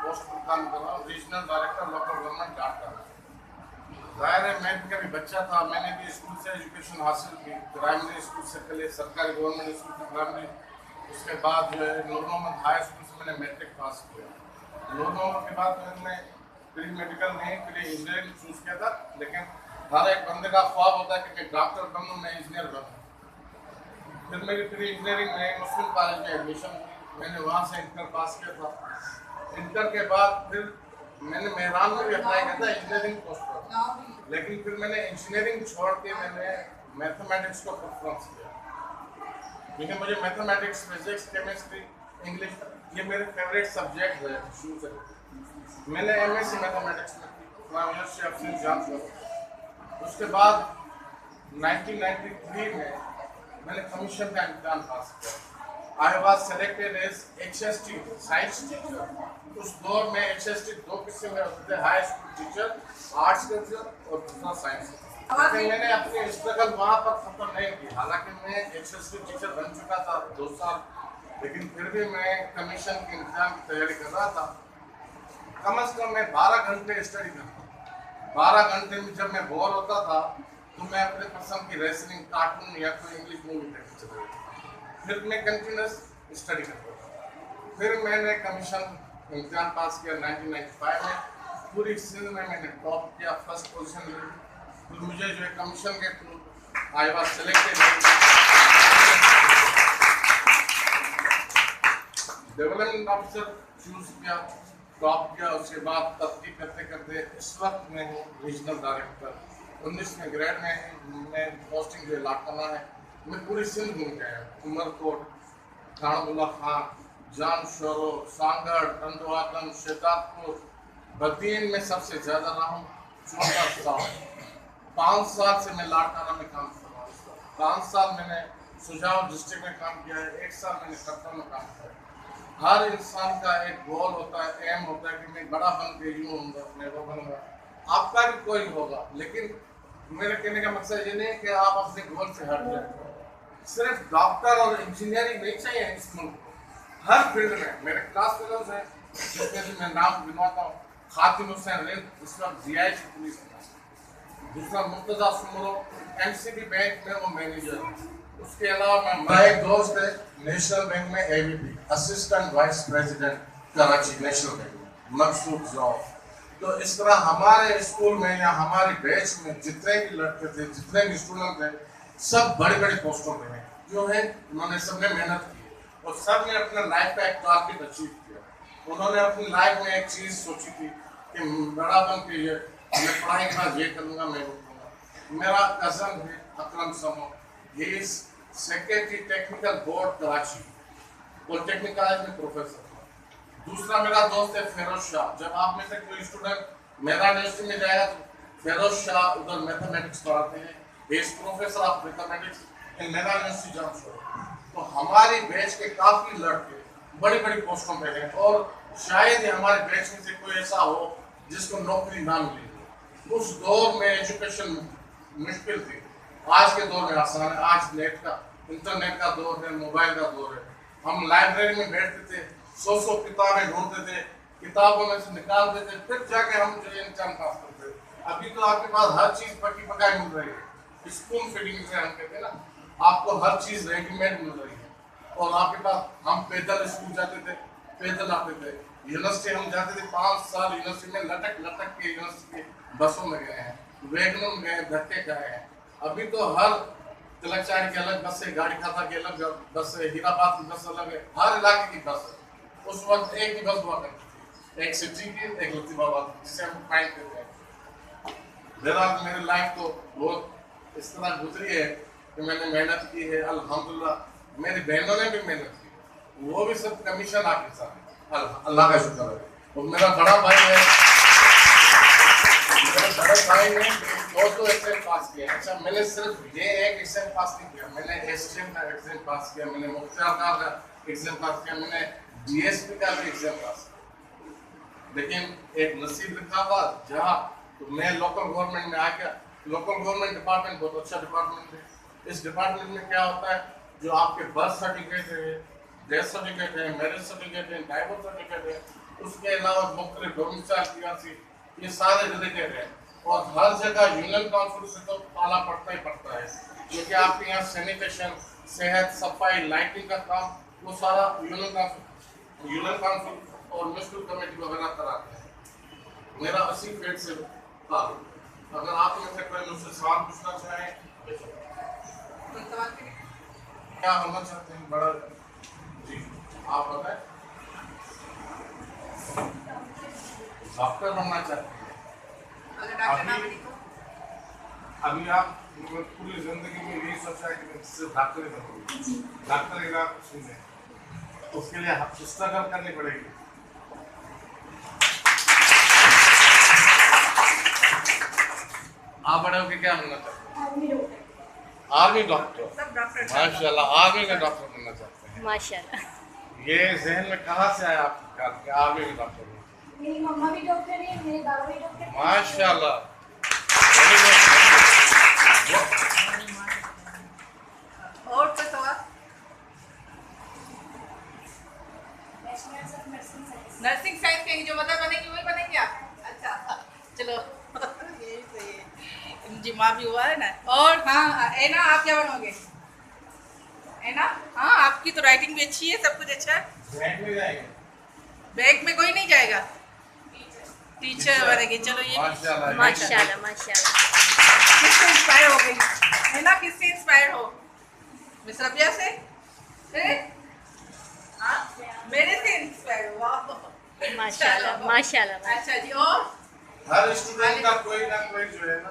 Post पर काम कर रहा हूँ, regional director local government data. जाहिर है मैं भी कभी बच्चा था, मैंने भी स्कूल से एजुकेशन हासिल की, प्राइमरी स्कूल से पहले सरकारी गवर्नमेंट स्कूल से प्राइमरी, उसके बाद जो है नूर मोहम्मद हाई स्कूल से मैंने मैट्रिक पास किया। नूर मोहम्मद के बाद मैंने प्री मेडिकल नहीं, प्री इंजीनियरिंग चूज़ किया था, लेकिन हर एक बंदे का ख्वाब होता है कि मैं डॉक्टर बनूँ, मैं इंजीनियर बनूँ। फिर मेरी प्री इंजीनियरिंग में मुस्लिम कॉलेज में एडमिशन की, मैंने वहाँ से इंटर पास किया था। इंटर के बाद फिर मैंने मेहरान में भी अप्लाई किया था इंजीनियरिंग पोस्ट पर, लेकिन फिर मैंने इंजीनियरिंग छोड़ के मैंने मैथमेटिक्स को प्रेफरेंस किया, क्योंकि मुझे मैथमेटिक्स, फिजिक्स, केमिस्ट्री, इंग्लिश ये मेरे फेवरेट सब्जेक्ट है शुरू से। मैंने एमएससी मैथमेटिक्स में की यूनिवर्सिटी ऑफ सेंट जॉन्स। उसके बाद 1993 में मैंने कमीशन का इम्तिहान पास किया। I was selected as HST science teacher. उस दौर में HST दो किस्म में होते थे, high school teacher, arts teacher और दूसरा साइंस। लेकिन मैंने अपनी स्ट्रगल वहाँ पर खत्म नहीं की, हालांकि मैं HST टीचर बन चुका था 2 साल, लेकिन फिर भी मैं कमीशन के इम्तिहान की तैयारी कर रहा था। कम से कम मैं 12 घंटे स्टडी करता। 12 घंटे में जब मैं बोर होता था तो मैं अपने पसंद की रेसलिंग, कार्टून या कोई इंग्लिश मूवी देखने चला जाता। फिर मैं कंटिन्यूस स्टडी करता था। फिर मैंने कमीशन इम्तिहान पास किया 1995 में। पूरी सिंध में मैंने टॉप किया, फर्स्ट पोजीशन ली। फिर मुझे जो है कमीशन के through I was selected development officer choose किया, टॉप किया। उसके बाद तरक्की करते करते इस वक्त मैं हूँ रीजनल डायरेक्टर। 19वें ग्रेड में मैं पोस्टिंग जो लाटाना है। मैं पूरी सिंध घूम के आया, उमरकोट, खानबुल्ला खान, जान शोरो, सांगड़, टंडवातन, शेदातपुर, बदीन में सबसे ज़्यादा रहा हूँ 14 साल। 5 साल से मैं लाटाना में काम कर रहा हूँ। 5 साल मैंने सुजाव डिस्ट्रिक्ट में काम किया है, 1 साल मैंने कटरा में काम किया है। हर इंसान का एक गोल होता है, एम होता है कि मैं बड़ा बन के यूँ होऊंगा, मैं वो बनूंगा। आपका भी कोई होगा, लेकिन मेरे कहने का मकसद ये नहीं है कि आप अपने गोल से हट जाए। सिर्फ डॉक्टर और इंजीनियरिंग नहीं चाहिए इस मुल्क को, हर फील्ड में। मेरे क्लास फेलोज हैं जिसमें से मैं नाम गिनवाता हूँ, खातिम हुसैन रिंद इस वक्त DIG पुलिस में, दूसरा मुर्तजा सुमरो MCB बैंक में वो मैनेजर है। उसके अलावा मेरा एक दोस्त है नेशनल बैंक में AVP assistant vice president Karachi national bank में, मकसूद जॉब। तो इस तरह हमारे स्कूल में या हमारी बैच में जितने भी लड़के थे, जितने भी स्टूडेंट थे, सब बड़े बड़े पोस्टों पे हैं जो है। उन्होंने सबने मेहनत की और सब ने अपना लाइफ का एक टारगेट अचीव किया। उन्होंने अपनी लाइफ में एक चीज़ सोची थी कि बड़ा बन के ये मैं पढ़ाई के बाद ये करूँगा, मैं वो करूँगा। मेरा कज़न है अकरम समो, ये इस secretary technical board Karachi polytechnic college में प्रोफेसर था। दूसरा मेरा दोस्त है फेरोज शाह। जब आप में से कोई स्टूडेंट मेरा यूनिवर्सिटी में जाएगा तो फेरोज शाह उधर मैथमेटिक्स पढ़ाते हैं, प्रोफेसर ऑफ मैथमेटिक्स इन मेरा यूनिवर्सिटी जॉन्सफोर्ड। तो हमारी बैच के काफ़ी लड़के बड़ी बड़ी पोस्टों पे हैं और शायद ही हमारे बैच में से कोई ऐसा हो जिसको नौकरी ना मिली हो। उस दौर में एजुकेशन मुश्किल थी, आज के दौर में आसान है। आज नेट का, इंटरनेट का दौर है, मोबाइल का दौर है। हम लाइब्रेरी में बैठते थे, 100 किताबें ढूंढते थे, किताबों में से निकालते थे, फिर जाके हम जो इम्तिहान पास करते थे। अभी तो आपके पास हर चीज़ पकी पकाई मिल रही है, स्पून फीडिंग से हम कहते हैं ना, आपको हर चीज़ रेडीमेड मिल रही है। और आपके पास, हम पैदल स्कूल जाते थे, पैदल आते थे। यूनिवर्सिटी हम जाते थे, 5 साल यूनिवर्सिटी में लटक लटक के यूनिवर्सिटी के बसों में गए हैं, वैगनों में गए, धक्के खाए हैं। अभी तो हर तिलकचारी की अलग बस है, गाड़ी खाता की अलग बस है, हीराबाद की बस अलग है, हर इलाके की बस है। उस वक्त एक ही बस हुआ करती थी, एक सिटी की, एक लतीफाबाद, जिसे हम फाइन करते हैं। बहरहाल मेरी लाइफ तो बहुत इस तरह गुजरी है कि मैंने मेहनत की है अल्हम्दुलिल्लाह। मेरी बहनों ने भी मेहनत की, वो भी सब कमीशन आपके साथ, अल्लाह का शुक्र है। और मेरा बड़ा भाई है, मेरे बड़े भाई ने 2 एग्जाम पास किया। अच्छा, मैंने सिर्फ ये एक एग्जाम पास नहीं किया, मैंने STM का एग्जाम पास किया, मैंने मुख्तार का एग्जाम पास किया, मैंने DSP का भी एग्जाम पास किया। लेकिन एक नसीब लिखा था जहाँ, तो मैं लोकल गवर्नमेंट में आ गया। लोकल गवर्नमेंट डिपार्टमेंट बहुत अच्छा डिपार्टमेंट है। इस डिपार्टमेंट में क्या होता है, जो आपके बर्थ सर्टिफिकेट है, डेथ सर्टिफिकेट है, मैरिज सर्टिफिकेट है, डाइवोर्स सर्टिफिकेट है, उसके अलावा मुख्तलिफ डोमिसाइल ये सारे रिलेटेड है। और हर जगह यूनियन काउंसिल से तो पाला पड़ता ही पड़ता है, क्योंकि आपके यहाँ सैनिटेशन, सेहत, सफाई, लाइटिंग का काम वो सारा यूनियन काउंसिल और म्यूनिसिपल कमेटी वगैरह कराते हैं। मेरा 80 फीट से ताल्लुक। अगर आप में से कोई मुझसे सवाल पूछना चाहें, क्या होना चाहते हैं बड़ा जी, आप बताएं। डॉक्टर बनना चाहते हैं? अभी आप पूरी जिंदगी में यही सोचा है कि मैं सिर्फ डॉक्टर ही बनूंगा, डॉक्टर का कुछ नहीं है, उसके लिए स्ट्रगल करनी पड़ेगी। आप बड़े होके क्या बनना चाहते हैं? Army doctor. माशाल्लाह, आर्मी में डॉक्टर बनना चाहते हैं। माशाल्लाह। ये जहन में कहाँ से आया आपके आर्मी में डॉक्टर? मेरी मम्मा भी डॉक्टर है, मेरे बाबा भी डॉक्टर है। माशाल्लाह। और कोई सवाल? नर्सिंग साइंस कहेंगे, जो मदर बनेगी वही बनेंगे आप? अच्छा चलो यही सही है, जी माँ भी हुआ है ना। और हाँ एना, आप क्या बनोगे? एना, हाँ आपकी तो राइटिंग भी अच्छी है, सब कुछ अच्छा है। बैंक में कोई नहीं जाएगा, टीचर बनेगी। चलो ये माशाल्लाह माशाल्लाह माशाल्लाह। किससे इंस्पायर हो गई है ना? किससे इंस्पायर हो? मिस रबिया से? हाँ मेरे से इंस्पायर हो? वाह माशाल्लाह माशाल्लाह। अच्छा जी। और हर स्टूडेंट का कोई ना कोई जो है ना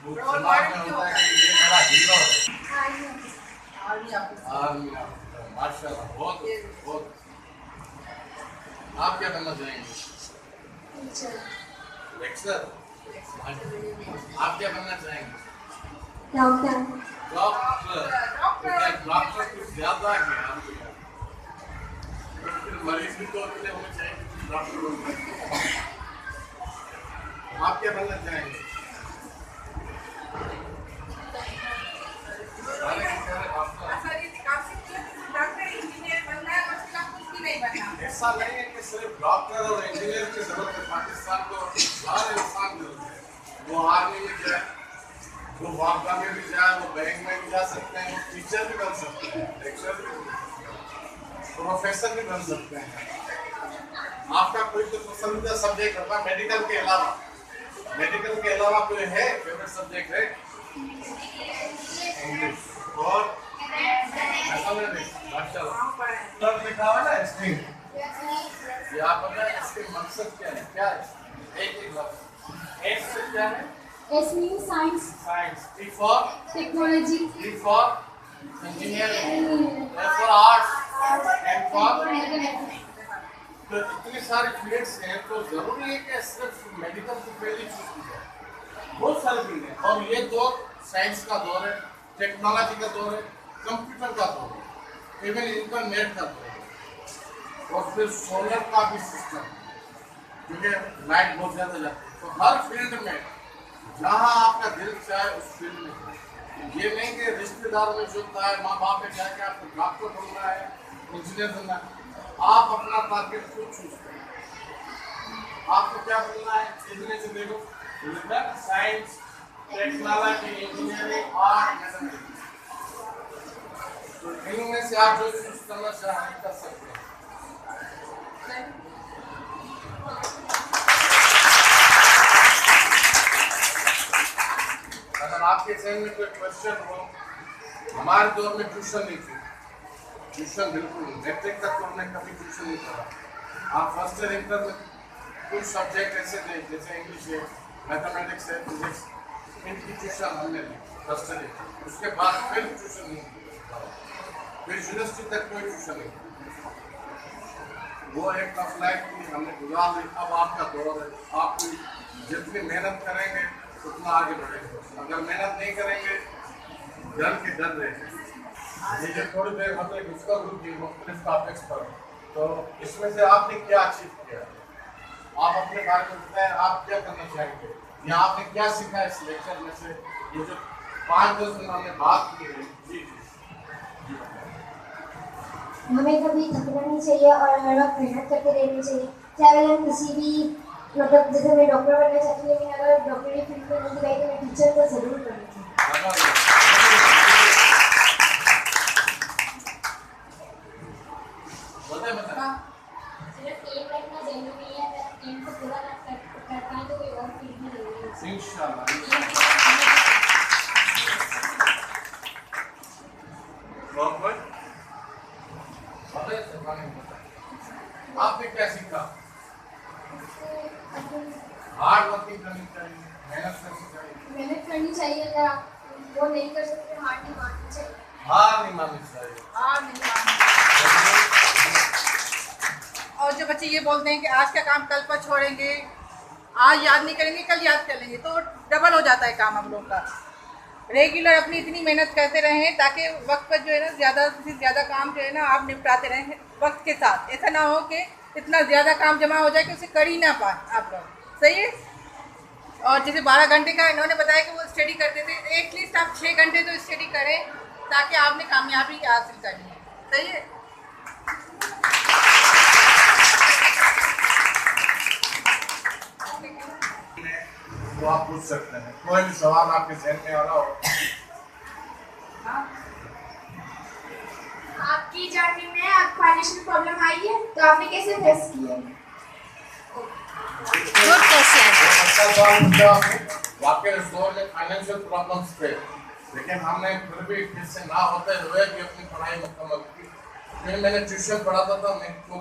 वो दिमाग में होता है कि ये मेरा हीरो है। आर्मी माशाल्लाह, बहुत बहुत। आप क्या करना चाहेंगे? लेक्चर। आप क्या बनना चाहेंगे? डॉक्टर। डॉक्टर कुछ ज्यादा है आपके यहाँ, फिर मरीज भी तो अपने होने चाहिए डॉक्टर बनना। आप क्या बनना चाहेंगे? ऐसा नहीं है कि सिर्फ डॉक्टर और इंजीनियर की जरूरत है, पाकिस्तान को हर इंसान की जरूरत है। वो आर्मी में जाए, वो वापदा में भी जाए, वो बैंक में भी जा सकते हैं, वो टीचर भी बन सकते हैं, लेक्चर भी बन सकते हैं, प्रोफेसर भी बन सकते हैं। आपका कोई तो पसंदीदा सब्जेक्ट होगा मेडिकल के अलावा? मेडिकल के अलावा कोई है फेवरेट सब्जेक्ट है? इंग्लिश और माशाल्लाह लिखा हुआ ना स्ट्रिंग, ये आप बताएं इसके मकसद क्या है? क्या है? एक लफ्ज एस से क्या है? S means science. Science. T for technology. T for engineering. S for arts. M for. तो इतनी सारी फील्ड्स हैं, तो जरूरी है कि सिर्फ मेडिकल की फील्ड ही चूज की जाए। बहुत सारी फील्ड है, और ये दौर साइंस का दौर है, टेक्नोलॉजी का दौर है, कंप्यूटर का दौर है, इवन इंटरनेट का दौर है, और फिर सोलर का भी सिस्टम, क्योंकि लाइट बहुत ज़्यादा जाती है। तो हर फील्ड में जहाँ आपका दिल चाहे उस फील्ड में, ये नहीं कि रिश्तेदार में जुड़ता है, माँ बाप ने चाहे कि आपको डॉक्टर बनना है, इंजीनियर बनना है। आप अपना टारगेट खुद चूज करें। आपको क्या बनना है? इतने से देखो, science, technology, engineering, art, mathematics, तो इनमें से आप जो चूज करना चाहें कर सकते हैं। अगर आपके जहन में कोई क्वेश्चन हो, हमारे दौर में ट्यूशन नहीं थी, ट्यूशन बिल्कुल नहीं, मैट्रिक तक तो हमने कभी ट्यूशन नहीं पढ़ा। आप फर्स्ट ईयर इंटर में कुछ सब्जेक्ट ऐसे थे जैसे इंग्लिश है, मैथमेटिक्स है, फिजिक्स, इनकी ट्यूशन हमने ली फर्स्ट ईयर। उसके बाद फिर ट्यूशन नहीं, फिर यूनिवर्सिटी तक कोई ट्यूशन नहीं। वो एक टफ लाइफ की हमने गुजार ली। अब आपका दौर है, आप जितनी मेहनत करेंगे उतना आगे बढ़ेंगे। अगर मेहनत नहीं करेंगे, डर के डर रहेंगे। ये जो थोड़ी देर हमने डिस्कस की मुख्तलिफ टॉपिक्स पर, तो इसमें से आपने क्या अचीव किया? आप अपने बारे में बताएं, आप क्या करना चाहेंगे या आपने क्या सीखा इस लेक्चर में से? ये जो 5-10 मिनट हमने बात की है, जी हमें कभी थकना नहीं चाहिए और हर वक्त मेहनत करते रहनी चाहिए। ट्रैवल एंड किसी भी मतलब जैसे मैं डॉक्टर बनना चाहती हूँ, लेकिन अगर डॉक्टरी फील्ड में नहीं गई तो मैं टीचर तो ज़रूर बनूँगी। सिर्फ एम रखना जरूरी है, अगर एम को पूरा ना कर पाए तो कोई और फील्ड में नहीं। इंशाल्लाह। आपने क्या सीखा? हार्ड वर्किंग करनी चाहिए, मेहनत करनी चाहिए। अगर आप वो नहीं कर सकते हार नहीं माननी चाहिए। हार नहीं माननी चाहिए। और जो बच्चे ये बोलते हैं कि आज का काम कल पर छोड़ेंगे, आज याद नहीं करेंगे कल याद कर लेंगे, तो डबल हो जाता है काम हम लोग का। रेगुलर अपनी इतनी मेहनत करते रहें ताकि वक्त पर जो है ना ज़्यादा से ज़्यादा काम जो है ना आप निपटाते रहें वक्त के साथ। ऐसा ना हो कि इतना ज़्यादा काम जमा हो जाए कि उसे कर ही ना पाए आप लोग। सही है। और जैसे 12 घंटे का इन्होंने बताया कि वो स्टडी करते थे, एटलीस्ट आप 6 घंटे तो स्टडी करें ताकि आपने कामयाबी हासिल करनी है। सही है। तो आप पूछ सकते हैं, कोई भी सवाल आपके जहन में आ रहा हो। आपकी जर्नी में आपको फाइनेंशियल प्रॉब्लम आई है तो आपने कैसे फेस किया? Good question. वाकई इस दौर में फाइनेंशियल प्रॉब्लम्स थे, लेकिन हमने फिर भी फिर से ना होते हुए भी अपनी पढ़ाई मुकम्मल की। फिर मैंने ट्यूशन पढ़ाता था मैं को,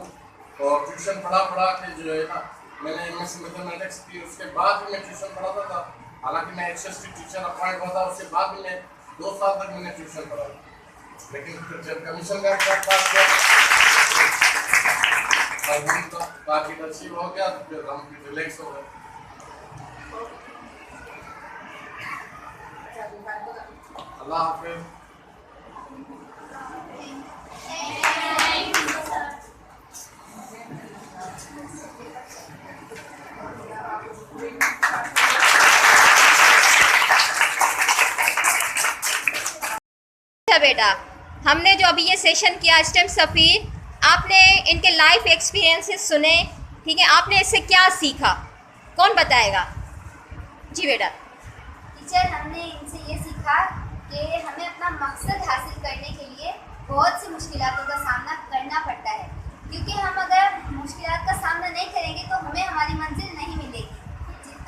और ट्यूशन पढ़ा के जो है ना मैंने एमएससी मैथमेटिक्स की। उसके बाद भी मैं ट्यूशन पढ़ाता था, हालांकि मैं एचएसटी टीचर अपॉइंट हुआ था। उसके बाद भी मैं 2 साल तक मैंने ट्यूशन पढ़ाया, लेकिन फिर जब कमीशन का एग्जाम पास किया टारगेट अचीव हो गया तो फिर हम रिलैक्स हो गए। अल्लाह हाफिज़। बेटा, हमने जो अभी ये सेशन किया स्टेम सफ़ीर, आपने इनके लाइफ एक्सपीरियंसेस सुने, ठीक है, आपने इससे क्या सीखा? कौन बताएगा? जी बेटा। टीचर, हमने इनसे ये सीखा कि हमें अपना मकसद हासिल करने के लिए बहुत सी मुश्किलातों का सामना करना पड़ता है, क्योंकि हम अगर मुश्किलात का सामना नहीं करेंगे तो हमें हमारी मंजिल नहीं मिलेगी।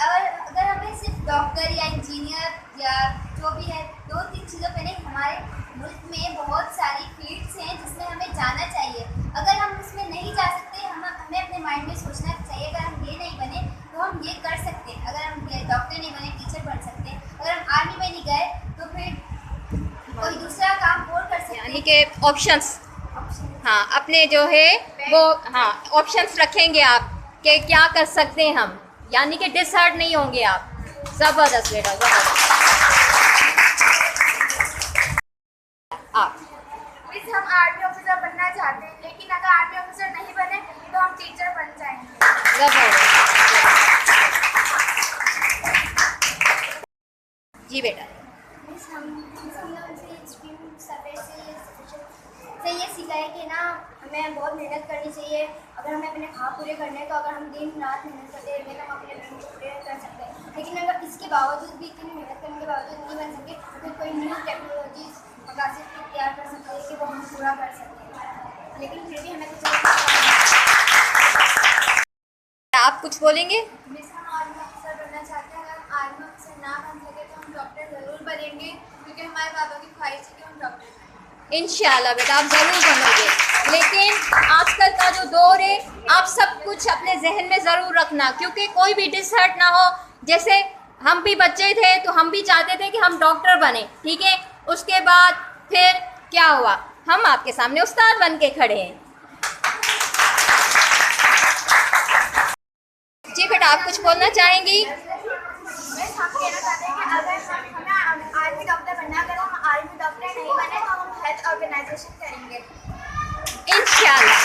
अगर हमें सिर्फ डॉक्टर या इंजीनियर या जो भी है 2-3 चीज़ों पे नहीं, हमारे मुल्क में बहुत सारी फील्ड्स हैं जिसमें हमें जाना चाहिए। अगर हम उसमें नहीं जा सकते, हमें अपने माइंड में सोचना चाहिए अगर हम ये नहीं बने तो हम ये कर सकते हैं। अगर हम डॉक्टर नहीं बने टीचर बन सकते हैं, अगर हम आर्मी में नहीं गए तो फिर कोई दूसरा काम और कर सकते हैं। यानी कि ऑप्शंस, हाँ, अपने जो है वो, हाँ, ऑप्शंस रखेंगे आप कि क्या कर सकते हैं हम, यानी कि डिसहार्ट नहीं होंगे आप। ज़बरदस्त बेटा, ज़बरदस्त। आप मिस, हम आर्मी ऑफिसर बनना चाहते हैं, लेकिन अगर आर्मी ऑफिसर नहीं बने तो हम टीचर बन जाएंगे। जी बेटा। मिस, हमने उनसे स्ट्रीम सर्वे से ये सीखा है कि ना हमें बहुत मेहनत करनी चाहिए। अगर हमें अपने ख्वाब पूरे करने हैं तो अगर हम दिन रात मेहनत करते रहेंगे तो हम अपने ड्रीम को पूरे कर सकते हैं। लेकिन अगर इसके बावजूद भी, इतनी मेहनत करने के बावजूद नहीं बन सके तो कोई न्यू टेक्नोलॉजीज मकासद की तैयार कर सकते हैं कि वो हम पूरा कर सकते हैं। लेकिन फिर भी हमें तो आप कुछ बोलेंगे? मिस, हम आर्मी ऑफिसर बनना चाहते हैं। अगर हम आर्मी ऑफिसर ना बन सके तो हम डॉक्टर ज़रूर बनेंगे, क्योंकि हमारे पापा की ख्वाहिश है कि हम डॉक्टर बनें। इंशाल्लाह बेटा, आप ज़रूर बनोगे। लेकिन आजकल का जो दौर है, आप सब कुछ अपने जहन में ज़रूर रखना, क्योंकि कोई भी डिसहर्ट ना हो। जैसे हम भी बच्चे थे तो हम भी चाहते थे कि हम डॉक्टर बने, ठीक है। उसके बाद फिर क्या हुआ? हम आपके सामने उस्ताद बन के खड़े हैं। जी बेटा, आप कुछ बोलना चाहेंगी? मिस, हम कहना चाहते हैं कि अगर हमें आर्मी डॉक्टर बनना, अगर हम आर्मी डॉक्टर नहीं बने तो हम हेल्थ ऑर्गेनाइजेशन करेंगे। इंशाल्लाह।